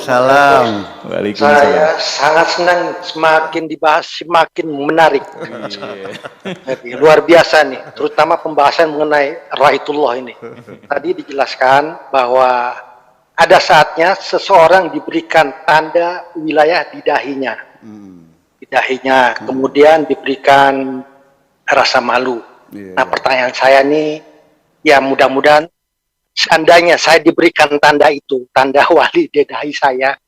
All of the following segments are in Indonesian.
Waalaikumsalam. Saya sangat senang, semakin dibahas semakin menarik. Jadi, luar biasa nih, terutama pembahasan mengenai Raitullah ini. Tadi dijelaskan bahwa ada saatnya seseorang diberikan tanda wilayah di dahinya. Di dahinya, kemudian diberikan rasa malu. Nah, pertanyaan saya nih, ya mudah-mudahan seandainya saya diberikan tanda itu, tanda wali di dahi saya,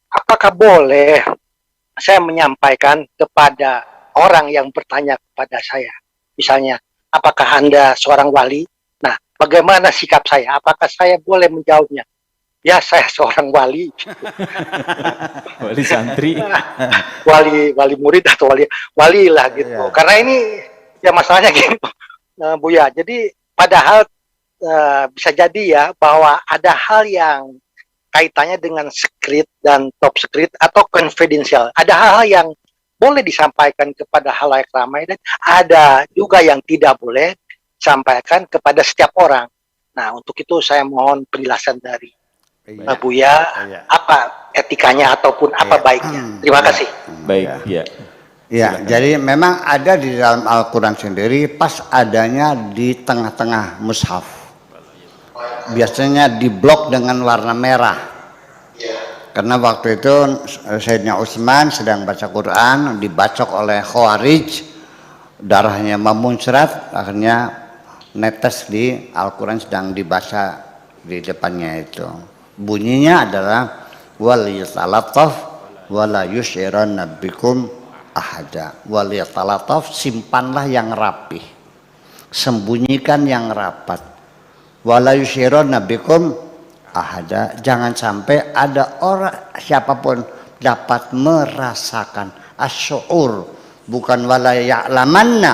apakah boleh saya menyampaikan kepada orang yang bertanya kepada saya, misalnya, apakah Anda seorang wali? Nah, bagaimana sikap saya? Apakah saya boleh menjawabnya? Ya, saya seorang wali. Wali santri. wali murid atau wali lah gitu. Karena ini ya masalahnya gitu, Buya. Jadi padahal bisa jadi ya bahwa ada hal yang kaitannya dengan secret dan top secret atau confidential. Ada hal-hal yang boleh disampaikan kepada halayak ramai dan ada juga yang tidak boleh disampaikan kepada setiap orang. Nah, untuk itu saya mohon penjelasan dari Buya, apa etikanya ataupun apa baiknya. Terima kasih. Baik, ya. Ya, jadi memang ada di dalam Al-Quran sendiri pas adanya di tengah-tengah mushaf. Biasanya diblok dengan warna merah. Karena waktu itu Sayyidina Utsman sedang baca Quran, dibacok oleh Khawarij, darahnya memuncrat, akhirnya netes di Al-Quran sedang dibaca di depannya itu. Bunyinya adalah wal yatalattaf wala yushiranna bikum ahada. Wal yatalattaf, simpanlah yang rapih, sembunyikan yang rapat. Wala yushiranna bikum ahada, jangan sampai ada orang siapapun dapat merasakan asy'ur, bukan wala ya'lamanna,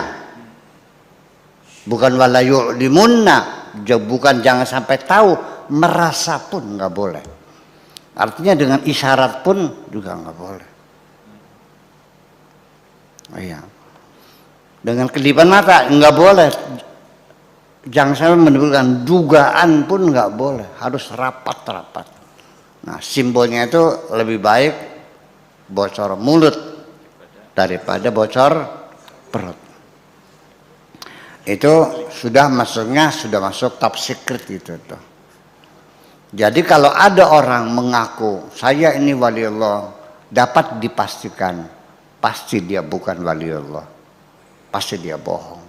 bukan wala yu'limunna, bukan jangan sampai tahu, merasa pun nggak boleh. Artinya dengan isyarat pun juga nggak boleh. Iya. Dengan kedipan mata nggak boleh. Jangan sampai menimbulkan dugaan pun nggak boleh. Harus rapat-rapat. Nah, simbolnya itu lebih baik bocor mulut daripada bocor perut. Itu sudah masuk top secret itu tuh. Jadi kalau ada orang mengaku saya ini wali Allah, dapat dipastikan pasti dia bukan wali Allah, pasti dia bohong.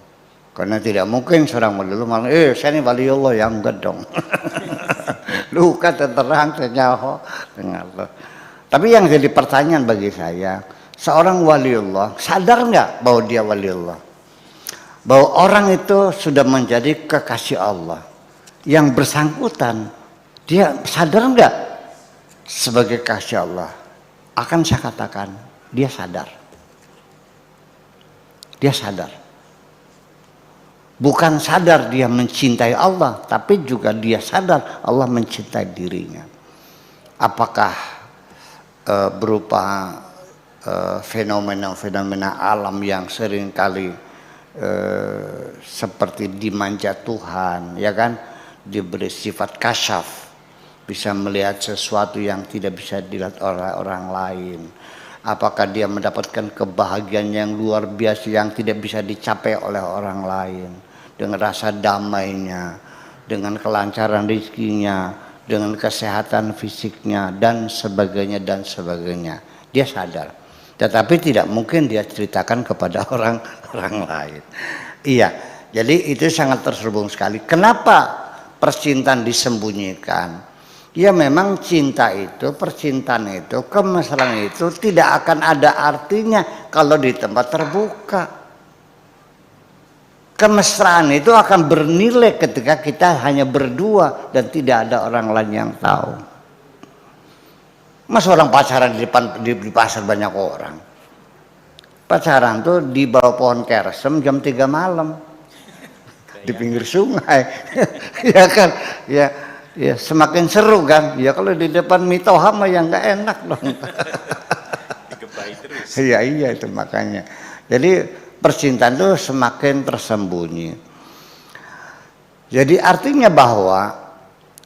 Karena tidak mungkin seorang wali Allah malah, saya ini wali Allah, yang enggak dong. Luka terang senyaho dengan Allah. Tapi yang jadi pertanyaan bagi saya, seorang wali Allah sadar nggak bahwa dia wali Allah? Bahwa orang itu sudah menjadi kekasih Allah. Yang bersangkutan, dia sadar nggak sebagai kasih Allah? Akan saya katakan, dia sadar. Dia sadar. Bukan sadar dia mencintai Allah, tapi juga dia sadar Allah mencintai dirinya. Apakah berupa fenomena-fenomena alam yang seringkali seperti dimanja Tuhan, ya kan, diberi sifat kasyaf, bisa melihat sesuatu yang tidak bisa dilihat oleh orang lain. Apakah dia mendapatkan kebahagiaan yang luar biasa yang tidak bisa dicapai oleh orang lain, dengan rasa damainya, dengan kelancaran rezekinya, dengan kesehatan fisiknya dan sebagainya dan sebagainya. Dia sadar, tetapi tidak mungkin dia ceritakan kepada orang lain. Iya, jadi itu sangat terhubung sekali. Kenapa percintaan disembunyikan? Ya memang cinta itu, percintaan itu, kemesraan itu tidak akan ada artinya kalau di tempat terbuka. Kemesraan itu akan bernilai ketika kita hanya berdua dan tidak ada orang lain yang tahu. Masa orang pacaran di pasar banyak orang. Pacaran tuh di bawah pohon kersem jam 3 malam. Di pinggir sungai. Ya kan? Ya semakin seru kan. Ya kalau di depan mitoha mah yang nggak enak dong. Iya itu makanya. Jadi percintaan itu semakin tersembunyi. Jadi artinya bahwa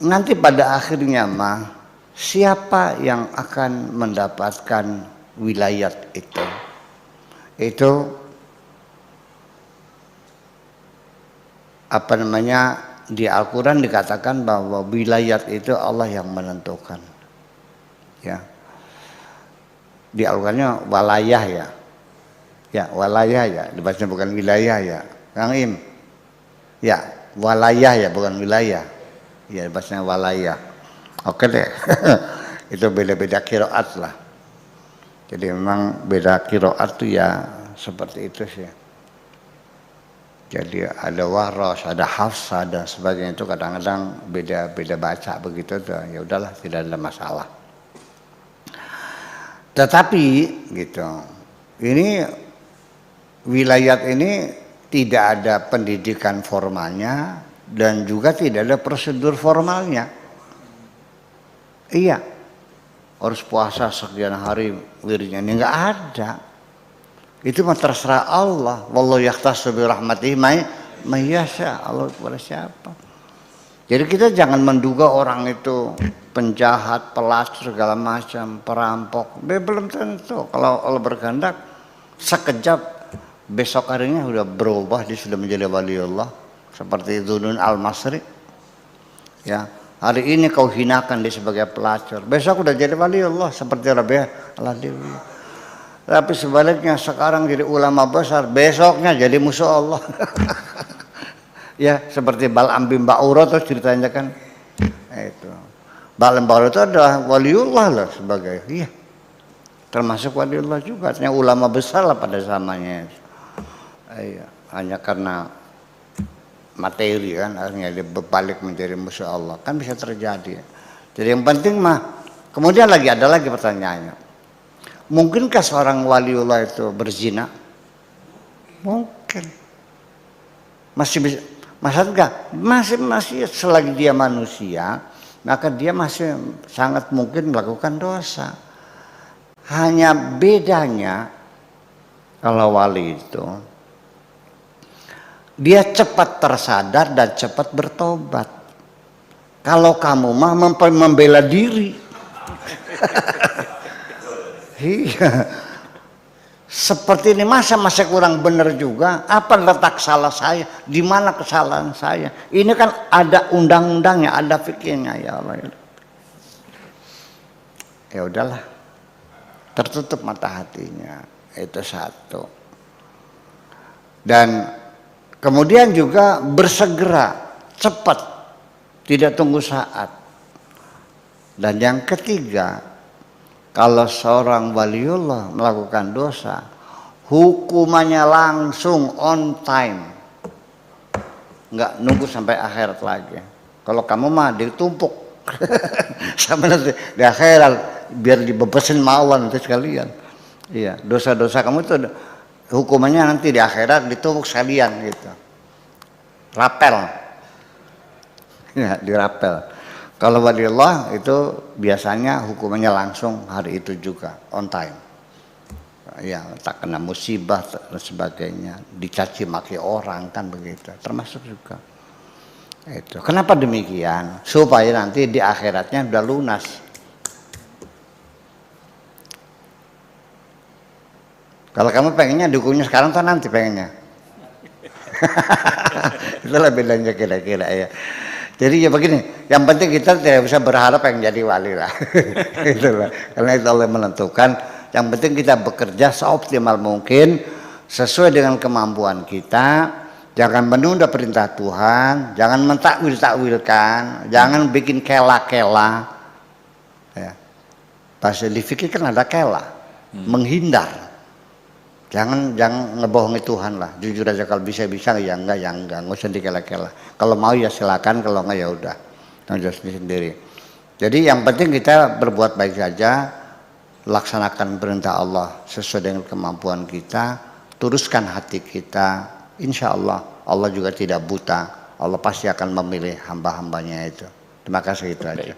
nanti pada akhirnya mah siapa yang akan mendapatkan wilayat itu? Itu apa namanya, di Al-Quran dikatakan bahwa wilayat itu Allah yang menentukan. Ya, di Al-Qurannya walayah ya. Ya, walayah ya, dibacanya bukan wilayah ya. Kang Im. Ya, walayah ya, bukan wilayah. Ya, dibacanya walayah. Oke deh. Itu beda-beda qiraat lah. Jadi memang beda qiraat tuh ya seperti itu sih. Jadi ada Warros, ada Hafsah dan sebagainya, itu kadang-kadang beda-beda baca begitu tuh. Ya udahlah, tidak ada masalah. Tetapi gitu, ini wilayat ini tidak ada pendidikan formalnya dan juga tidak ada prosedur formalnya. Iya, harus puasa sekian hari wiridnya, ini nggak ada. Itu mah terserah Allah. Wallahu yahtassu bi rahmatihi may yasha. Allah kepada siapa. Jadi kita jangan menduga orang itu penjahat, pelacur segala macam, perampok. Belum tentu. Kalau Allah berkehendak sekejap besok harinya sudah berubah, dia sudah menjadi waliullah seperti Dzunun al-Masri. Ya, hari ini kau hinakan dia sebagai pelacur, besok udah jadi waliullah seperti Rabi'ah al-Adawi. Tapi sebaliknya sekarang jadi ulama besar, besoknya jadi musuh Allah. Ya, seperti Bal'am bin Ba'urah tuh ceritanya kan. Itu. Bal'am bin Ba'urah itu adalah waliullah lah sebagai. Iya. Termasuk waliullah juga, artinya ulama besar lah pada zamannya. Iya, hanya karena materi kan akhirnya dia berbalik menjadi musuh Allah. Kan bisa terjadi. Jadi yang penting mah, kemudian ada lagi pertanyaannya. Mungkinkah seorang waliullah itu berzina? Mungkin. Masih bisa, masa enggak? Masih selagi dia manusia, maka dia masih sangat mungkin melakukan dosa. Hanya bedanya kalau wali itu dia cepat tersadar dan cepat bertobat. Kalau kamu mah membela diri. Iya, seperti ini masa kurang benar juga. Apa letak salah saya? Di mana kesalahan saya? Ini kan ada undang-undangnya, ada fikirnya ya Allah. Ya udahlah, tertutup mata hatinya, itu satu. Dan kemudian juga bersegera, cepat, tidak tunggu saat. Dan yang ketiga, kalau seorang waliullah melakukan dosa, hukumannya langsung on time, nggak nunggu sampai akhirat lagi. Kalau kamu mah ditumpuk sampai nanti di akhirat biar dibebasin sama Allah nanti sekalian. Iya, dosa-dosa kamu itu hukumannya nanti di akhirat ditumpuk sekalian gitu. Rapel, ya dirapel. Kalau waliullah itu biasanya hukumannya langsung hari itu juga, on time. Ya, tak kena musibah dan sebagainya, dicaci maki orang kan begitu, termasuk juga. Itu. Kenapa demikian? Supaya nanti di akhiratnya udah lunas. Kalau kamu pengennya dihukumnya sekarang atau nanti pengennya? Itulah bedanya kira-kira ya. Jadi ya begini, yang penting kita tidak bisa berharap yang jadi wali lah. Itulah. Karena itu Allah menentukan. Yang penting kita bekerja seoptimal mungkin sesuai dengan kemampuan kita. Jangan menunda perintah Tuhan, jangan mentakwil-takwilkan, jangan bikin kela-kela. Ya. Bahasa di fikih kan ada kela, menghindar. Jangan ngebohongi Tuhan lah. Jujur aja, kalau bisa ya enggak, nggak usah dikela-kela. Kalau mau ya silakan, kalau enggak ya udah, tanggung jawab sendiri. Jadi yang penting kita berbuat baik saja, laksanakan perintah Allah sesuai dengan kemampuan kita, teruskan hati kita. Insya Allah, Allah juga tidak buta. Allah pasti akan memilih hamba-hambanya itu. Terima kasih, itu aja.